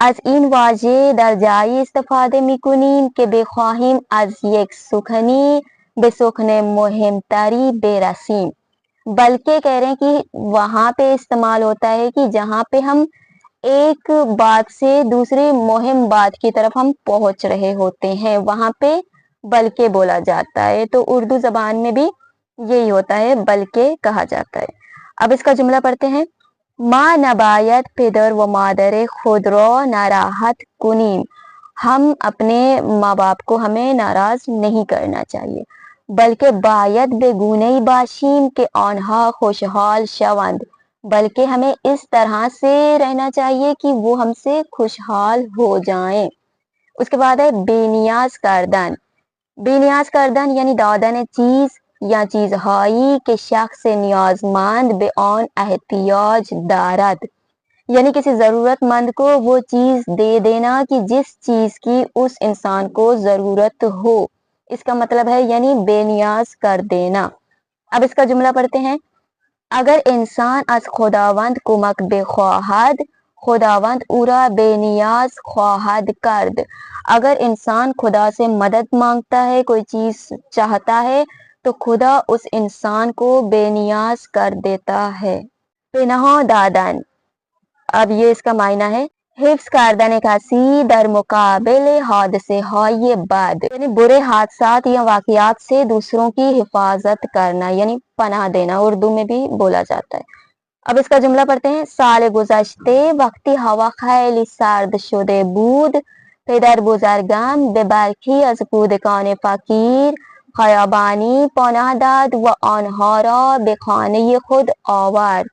Is an واژه در جایی استفاده میکنیم که بخواهیم از یک سخنی به سخن مهمتری برسیم। بلکہ کہہ رہے ہیں کہ وہاں پہ استعمال ہوتا ہے کہ جہاں پہ ہم ایک بات سے دوسری مہم بات کی طرف ہم پہنچ رہے ہوتے ہیں، وہاں پہ بلکہ بولا جاتا ہے۔ تو اردو زبان میں بھی یہی ہوتا ہے، بلکہ کہا جاتا ہے۔ اب اس کا جملہ پڑھتے ہیں۔ ما نباید پدر و مادر خود را ناراحت کنیم۔ ہم اپنے ماں باپ کو ہمیں ناراض نہیں کرنا چاہیے، بلکہ باید بے گونه‌ای باشیم کہ آنها خوشحال شوند۔ بلکہ ہمیں اس طرح سے رہنا چاہیے کہ وہ ہم سے خوشحال ہو جائیں۔ اس کے بعد ہے بے نیاز کردن۔ بے نیاز کردن یعنی دادن چیز یا چیزهایی که شخص نیازمند به آن احتیاج دارد، یعنی کسی ضرورت مند کو وہ چیز دے دینا کہ جس چیز کی اس انسان کو ضرورت ہو، اس کا مطلب ہے یعنی بے نیاز کر دینا۔ اب اس کا جملہ پڑھتے ہیں۔ اگر انسان از خداوند کمک بخواهد خداوند او را بے نیاز خواهد کرد۔ اگر انسان خدا سے مدد مانگتا ہے، کوئی چیز چاہتا ہے، تو خدا اس انسان کو بے نیاز کر دیتا ہے۔ پناہ دادن، اب یہ اس کا معنی ہے حفظ کردن کسی در مقابل حادثے های بد، یعنی برے حادثات یا واقعات سے دوسروں کی حفاظت کرنا، یعنی پناہ دینا، اردو میں بھی بولا جاتا ہے۔ اب اس کا جملہ پڑھتے ہیں۔ سال گذشته وقتی هوا خیلی سرد شده بود پدر بزرگم به برخی از کودکان فقیر خیابانی پناه داد و آنها را به خانه خود آورد۔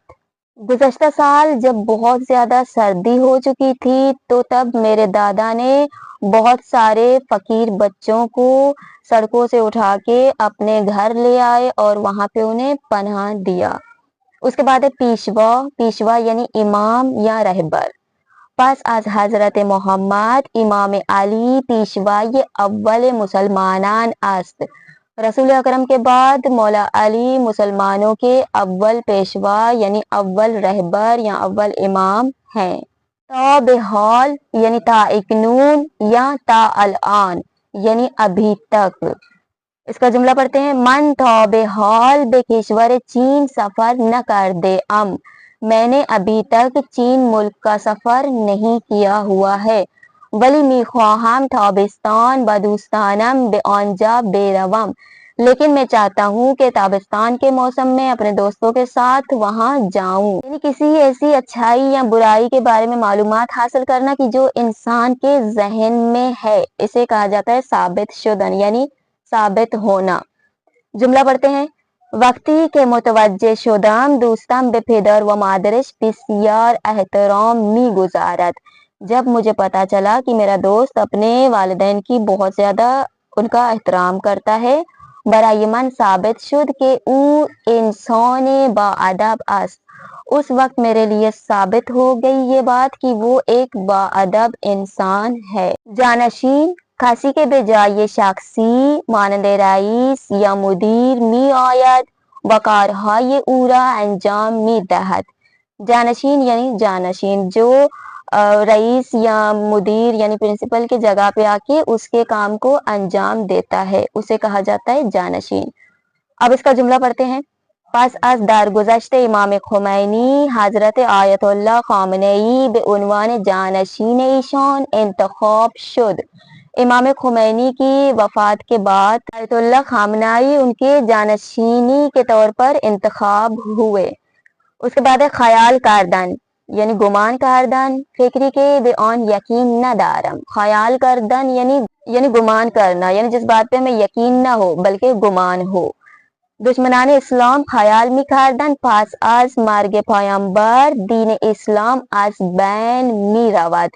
گزشتہ سال جب بہت زیادہ سردی ہو چکی تھی تو تب میرے دادا نے بہت سارے فقیر بچوں کو سڑکوں سے اٹھا کے اپنے گھر لے آئے اور وہاں پہ انہیں پناہ دیا۔ اس کے بعد ہے پیشوا۔ پیشوا یعنی امام یا رہبر۔ پس از حضرت محمد امام علی پیشوای اول مسلمانان است۔ رسول اکرم کے بعد مولا علی مسلمانوں کے اول پیشوا یعنی اول رہبر یا اول امام ہیں۔ تا بحال یعنی تا اکنون یا تا الان یعنی ابھی تک۔ اس کا جملہ پڑھتے ہیں۔ من تا بحال به کشور چین سفر نکرده ام، میں نے ابھی تک چین ملک کا سفر نہیں کیا ہوا ہے، ولی میخواهم تابستان با دوستانم به آنجا بروم، لیکن میں چاہتا ہوں کہ تابستان کے موسم میں اپنے دوستوں کے ساتھ وہاں جاؤں، یعنی کسی ایسی اچھائی یا برائی کے بارے میں معلومات حاصل کرنا کہ جو انسان کے ذہن میں ہے، اسے کہا جاتا ہے ثابت شدن یعنی ثابت ہونا۔ جملہ پڑھتے ہیں۔ وقتی که متوجه شدم دوستم به پدر و مادرش بسیار احترام میگذارد، جب مجھے پتا چلا کہ میرا دوست اپنے والدین کی بہت زیادہ ان کا احترام کرتا ہے، برای من ثابت شد کہ او انسان با ادب است، اس وقت میرے لیے ثابت ہو گئی یہ بات کہ وہ ایک با ادب انسان ہے۔ جانشین، کسی که به جای شخصی مانند رئیس یا مدیر می آید و کارهای او را انجام می دهد۔ جانشین یعنی جانشین جو رئیس یا مدیر یعنی پرنسپل کی جگہ پہ آ کے اس کے کام کو انجام دیتا ہے، اسے کہا جاتا ہے جانشین۔ اب اس کا جملہ پڑھتے ہیں۔ پس از درگذشت امام خمینی حضرت آیت اللہ خامنه‌ای به عنوان جانشین ایشان انتخاب شد۔ امام خمینی کی وفات کے بعد آیت اللہ خامنہئی ان کے جانشینی کے طور پر انتخاب ہوئے۔ اس کے بعد ہے خیال کردن یعنی گمان کردن، فکری کے بے آن یقین نہ دارم۔ خیال کردن یعنی گمان کرنا، یعنی جس بات پہ ہمیں یقین نہ ہو بلکہ گمان ہو۔ دشمنان اسلام خیال می کردن پس از مرگ پیامبر دین اسلام از بین می رود۔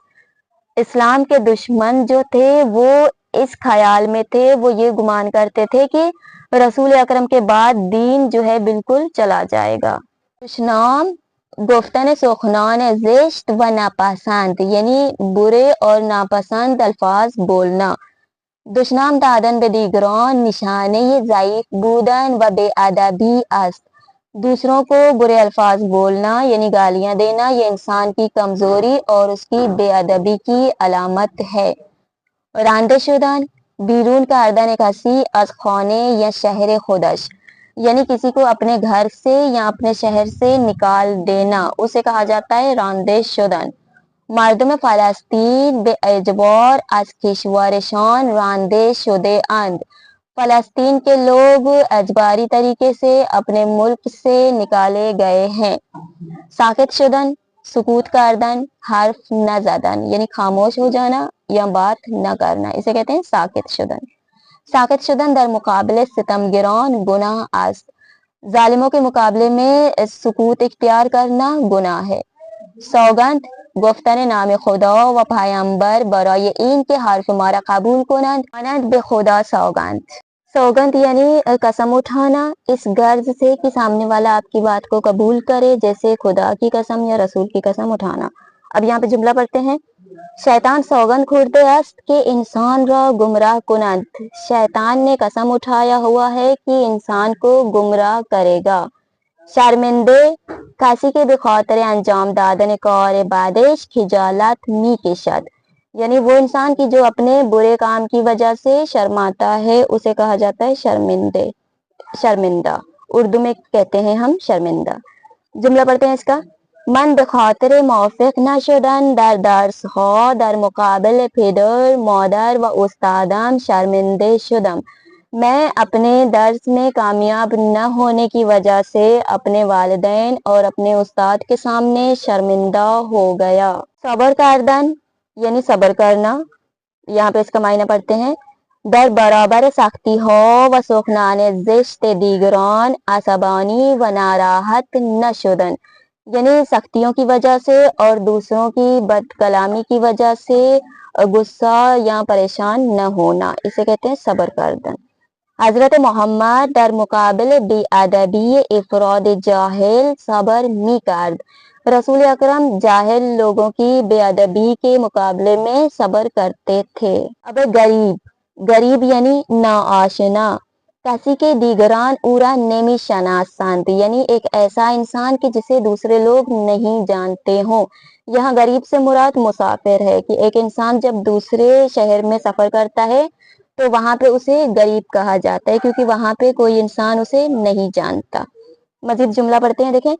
اسلام کے دشمن جو تھے وہ اس خیال میں تھے، وہ یہ گمان کرتے تھے کہ رسول اکرم کے بعد دین جو ہے بالکل چلا جائے گا۔ دشنام گفتن سخنان زشت و ناپسند یعنی برے اور ناپسند الفاظ بولنا۔ دشنام دادن به دیگران نشانه ضعیف بودن و بے ادبی است۔ دوسروں کو برے الفاظ بولنا یعنی گالیاں دینا یہ انسان کی کمزوری اور اس کی بے ادبی کی علامت ہے۔ رانده شدن بیرون کردن کسی از خانه یا شہر خودش یعنی کسی کو اپنے گھر سے یا اپنے شہر سے نکال دینا، اسے کہا جاتا ہے رانده شدن۔ مردم فلسطین به اجبار از کشورشان رانده شده اند۔ فلسطین کے لوگ اجباری طریقے سے اپنے ملک سے نکالے گئے ہیں۔ ساکت شدن سکوت کردن، حرف نہ زدن یعنی خاموش ہو جانا یا بات نہ کرنا، اسے کہتے ہیں ساکت شدن۔ ساکت شدن در مقابل ستمگران گناہ است۔ ظالموں کے مقابلے میں سکوت اختیار کرنا گناہ ہے۔ سوگند گفتن نام خدا و پیامبر برای این که حرف ما را قبول کنند مانند به خدا سوگند۔ سوگند یعنی قسم اٹھانا اس غرض سے کہ سامنے والا آپ کی بات کو قبول کرے، جیسے خدا کی قسم یا رسول کی قسم اٹھانا۔ اب یہاں پہ جملہ پڑھتے ہیں۔ شیطان سوگند خورده است کہ انسان را گمراہ کنند۔ شیطان نے قسم اٹھایا ہوا ہے کہ انسان کو گمراہ کرے گا۔ شرمندے کسی کے بخاطر انجام دادن کار بعدش خجالت می کشد یعنی وہ انسان کی جو اپنے برے کام کی وجہ سے شرماتا ہے اسے کہا جاتا ہے شرمندہ، اردو میں کہتے ہیں ہم شرمندہ۔ جملہ پڑھتے ہیں اس کا۔ من به خاطر موافق نشدن در درس ها در مقابل پدر مادر و استادم شرمنده شدم۔ میں اپنے درس میں کامیاب نہ ہونے کی وجہ سے اپنے والدین اور اپنے استاد کے سامنے شرمندہ ہو گیا۔ صبر کردن یعنی صبر کرنا، یہاں پہ اس کا معنی پڑھتے ہیں۔ در برابر سختی ها و سخنان زشت دیگران عصبانی و ناراحت نشدن یعنی سختیوں کی وجہ سے اور دوسروں کی بد کلامی کی وجہ سے غصہ یا پریشان نہ ہونا، اسے کہتے ہیں صبر کردن۔ حضرت محمد در مقابل بی ادبی افراد جاہل صبر می کرد۔ رسول اکرم جاہل لوگوں کی بے ادبی کے مقابلے میں صبر کرتے تھے۔ اب غریب یعنی ناآشنا، کسی کے دیگران اورا نمی شناسند یعنی ایک ایسا انسان کہ جسے دوسرے لوگ نہیں جانتے ہوں۔ یہاں غریب سے مراد مسافر ہے کہ ایک انسان جب دوسرے شہر میں سفر کرتا ہے تو وہاں پہ اسے غریب کہا جاتا ہے کیونکہ وہاں پہ کوئی انسان اسے نہیں جانتا۔ مزید جملہ پڑھتے ہیں، دیکھیں۔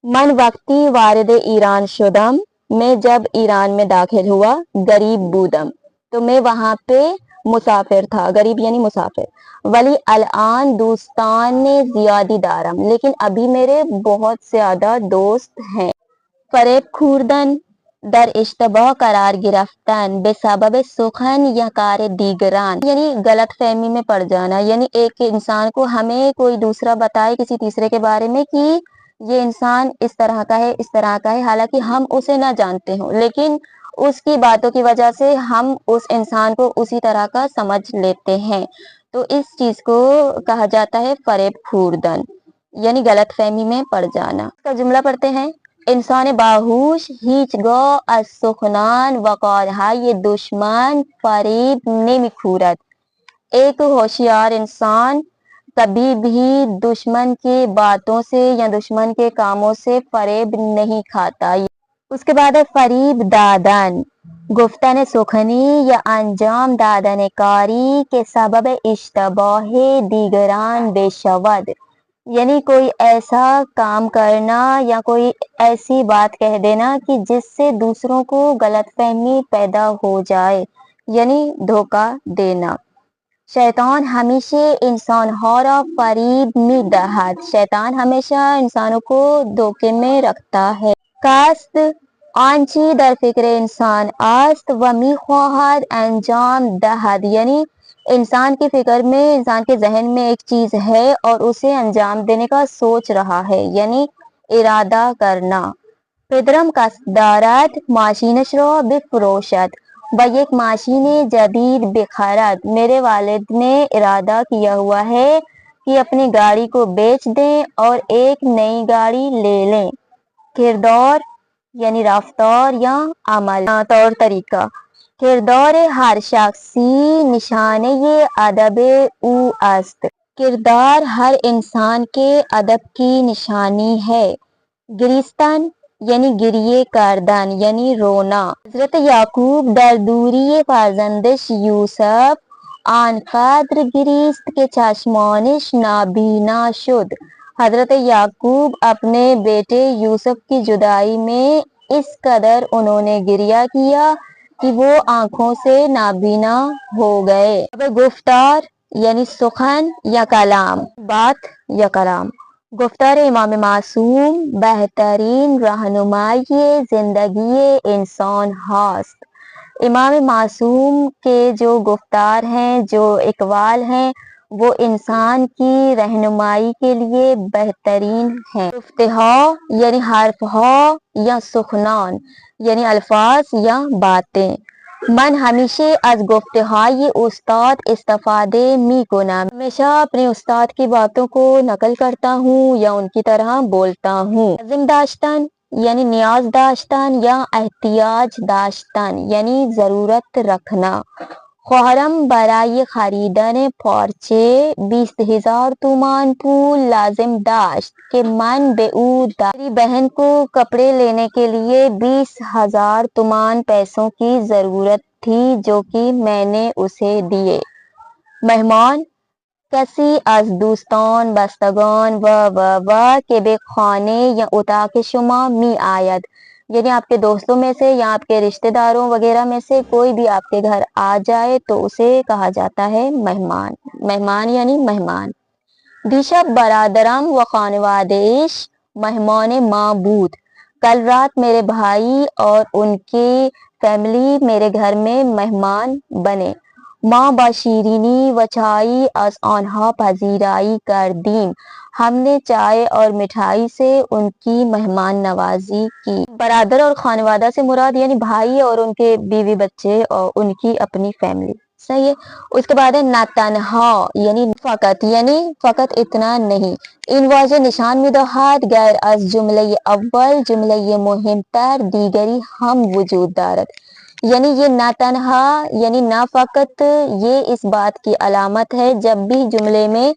من وقتی وارد ایران شدم، میں جب ایران میں داخل ہوا، غریب بودم تو میں وہاں پہ مسافر تھا، غریب یعنی مسافر۔ ولی الان دوستان زیادی دارم، لیکن ابھی میرے بہت زیادہ دوست ہیں۔ فریب خوردن در اشتباه قرار گرفتن به سبب سخن یا کار دیگران یعنی غلط فہمی میں پڑ جانا، یعنی ایک انسان کو ہمیں کوئی دوسرا بتائے کسی تیسرے کے بارے میں کہ یہ انسان اس طرح کا ہے اس طرح کا ہے، حالانکہ ہم اسے نہ جانتے ہوں لیکن اس کی باتوں کی وجہ سے ہم اس انسان کو اسی طرح کا سمجھ لیتے ہیں، تو اس چیز کو کہا جاتا ہے فریب خوردن یعنی غلط فہمی میں پڑ جانا۔ اس کا جملہ پڑھتے ہیں۔ انسان باهوش هیچگاه از سخنان و کارهای دشمن فریب نمیخورد۔ ایک ہوشیار انسان کبھی بھی دشمن کی باتوں سے یا دشمن کے کاموں سے فریب نہیں کھاتا۔ اس کے بعد ہے فریب دادن، گفتن سخنی یا انجام دادن کاری کے سبب اشتباہ دیگران بشود، یعنی کوئی ایسا کام کرنا یا کوئی ایسی بات کہہ دینا کہ جس سے دوسروں کو غلط فہمی پیدا ہو جائے، یعنی دھوکہ دینا. شیطان ہمیشہ انسان ہارا فریب می دہد، شیطان ہمیشہ انسانوں کو دھوکے میں رکھتا ہے. کاست آنچی در فکر انسان است و می خواہد انجام دہد، یعنی انسان کی فکر میں، انسان کے ذہن میں ایک چیز ہے اور اسے انجام دینے کا سوچ رہا ہے، یعنی ارادہ کرنا. پدرم قصدارت ماشینش را بفروشد و یک ماشین جدید بخرد، میرے والد نے ارادہ کیا ہوا ہے کہ اپنی گاڑی کو بیچ دیں اور ایک نئی گاڑی لے لیں. کردار یعنی رفتار یا عمل، طور طریقہ. کردار ہر شخصی نشانه ادب او است، کردار ہر انسان کے ادب کی نشانی ہے. گریستن یعنی گریے کردن یعنی رونا. حضرت یعقوب در دوری فرزندش یوسف آنقدر گریست کہ چشمانش نابینا شد، حضرت یعقوب اپنے بیٹے یوسف کی جدائی میں اس قدر انہوں نے گریہ کیا کہ وہ آنکھوں سے نابینا ہو گئے. اب گفتار یعنی سخن یا کلام، بات یا کلام. گفتار امام معصوم بہترین رہنمائی زندگی انسان ہاست. امام معصوم کے جو گفتار ہیں، جو اقوال ہیں، وہ انسان کی رہنمائی کے لیے بہترین ہیں. گفتہا یعنی حرفہا یا سخنان یعنی الفاظ یا باتیں. من ہمیشہ از گفتہائی استاد استفادے می کنم، ہمیشہ اپنے استاد کی باتوں کو نقل کرتا ہوں یا ان کی طرح بولتا ہوں. عزم داشتن یعنی نیاز داشتن یا احتیاج داشتن یعنی ضرورت رکھنا. خواہرم برای خریدن پارچے 20,000 تومان پول لازم داشت کہ من به او میری بہن کو کپڑے لینے کے لیے 20,000 تومان پیسوں کی ضرورت تھی جو کہ میں نے اسے دیے. مہمان کسی از دوستان بستگان و که به خانه یا اتاق شما می آید، یعنی آپ کے دوستوں میں سے یا آپ کے رشتہ داروں وغیرہ میں سے کوئی بھی آپ کے گھر آ جائے تو اسے کہا جاتا ہے مہمان. مہمان یعنی مہمان. دیشب برادرم و خانوادهش مہمان ما بود، کل رات میرے بھائی اور ان کی فیملی میرے گھر میں مہمان بنے. ما با شیرینی و چای از آنها پذیرائی کردیم، ہم نے چائے اور مٹھائی سے ان کی مہمان نوازی کی. برادر اور خانوادہ سے مراد یعنی بھائی اور ان کے بیوی بچے اور ان کی اپنی فیملی. صحیح ہے. اس کے بعد ہے نہ تنہا یعنی فقط اتنا نہیں. این واژه نشان می‌دهد غیر از جمله اول جمله مهمتر دیگری هم وجود دارد، یعنی یہ نہ تنہا یعنی نہ فقط، یہ اس بات کی علامت ہے جب بھی جملے میں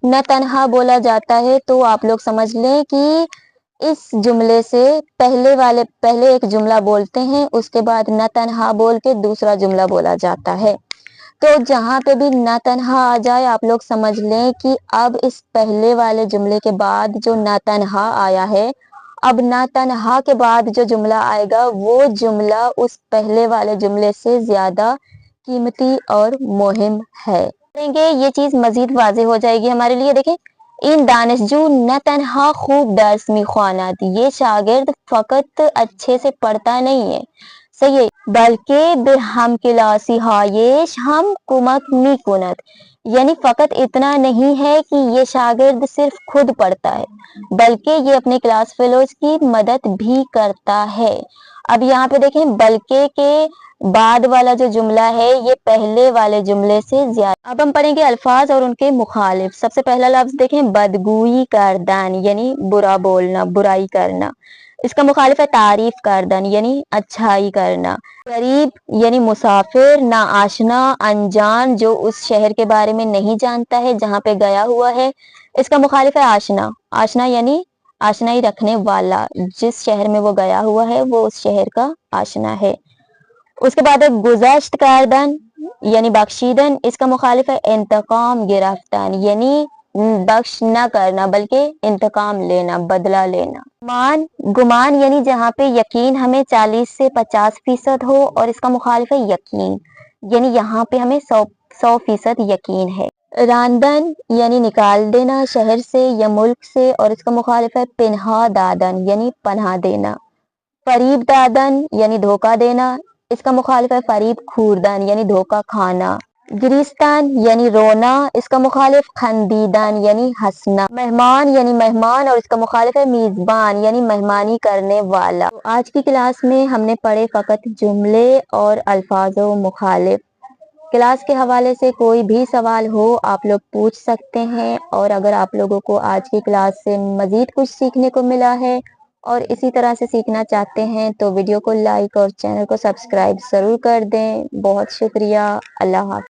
نہ تنہا بولا جاتا ہے تو آپ لوگ سمجھ لیں کہ اس جملے سے پہلے ایک جملہ بولتے ہیں، اس کے بعد نہ تنہا بول کے دوسرا جملہ بولا جاتا ہے. تو جہاں پہ بھی نہ تنہا آ جائے آپ لوگ سمجھ لیں کہ اب اس پہلے والے جملے کے بعد جو نہ تنہا آیا ہے، اب نہ تنہا کے بعد جو جملہ آئے گا وہ جملہ اس پہلے والے جملے سے زیادہ قیمتی اور مہم ہے. یہ چیز مزید واضح ہو جائے گی ہمارے لیے. دیکھیں، این دانشجو نہ تنہا خوب درس میخواند، یہ شاگرد فقط اچھے سے پڑھتا نہیں ہے، صحیح ہے، بلکہ به همکلاسی هایش هم کمک میکند، یعنی فقط اتنا نہیں ہے کہ یہ شاگرد صرف خود پڑھتا ہے بلکہ یہ اپنے کلاس فیلوز کی مدد بھی کرتا ہے. اب یہاں پہ دیکھیں بلکہ کے بعد والا جو جملہ ہے یہ پہلے والے جملے سے زیادہ. اب ہم پڑھیں گے الفاظ اور ان کے مخالف. سب سے پہلا لفظ دیکھیں بدگوئی کردن یعنی برا بولنا، برائی کرنا. اس کا مخالف ہے تعریف کردن یعنی اچھائی کرنا. غریب یعنی مسافر، نا آشنا، انجان، جو اس شہر کے بارے میں نہیں جانتا ہے جہاں پہ گیا ہوا ہے. اس کا مخالف ہے آشنا. آشنا یعنی آشنائی رکھنے والا، جس شہر میں وہ گیا ہوا ہے وہ اس شہر کا آشنا ہے۔ اس کے بعد ہے گذشت کردن یعنی بخشیدن، اس کا مخالف ہے انتقام گرفتن یعنی بخش نہ کرنا بلکہ انتقام لینا، بدلہ لینا۔ گمان یعنی جہاں پہ یقین ہمیں 40 سے 50% ہو، اور اس کا مخالف ہے یقین یعنی یہاں پہ ہمیں 100% یقین ہے۔ راندن یعنی نکال دینا شہر سے یا ملک سے، اور اس کا مخالف ہے پنہا دادن یعنی پناہ دینا۔ فریب دادن یعنی دھوکہ دینا، اس کا مخالف ہے فریب خوردن یعنی دھوکہ کھانا۔ گریستان یعنی رونا، اس کا مخالف خندیدن یعنی ہنسنا۔ مہمان یعنی مہمان، اور اس کا مخالف ہے میزبان یعنی مہمانی کرنے والا۔ آج کی کلاس میں ہم نے پڑھے فقط جملے اور الفاظ و مخالف۔ کلاس کے حوالے سے کوئی بھی سوال ہو آپ لوگ پوچھ سکتے ہیں، اور اگر آپ لوگوں کو آج کی کلاس سے مزید کچھ سیکھنے کو ملا ہے اور اسی طرح سے سیکھنا چاہتے ہیں تو ویڈیو کو لائک اور چینل کو سبسکرائب ضرور کر دیں۔ بہت شکریہ، اللہ حافظ۔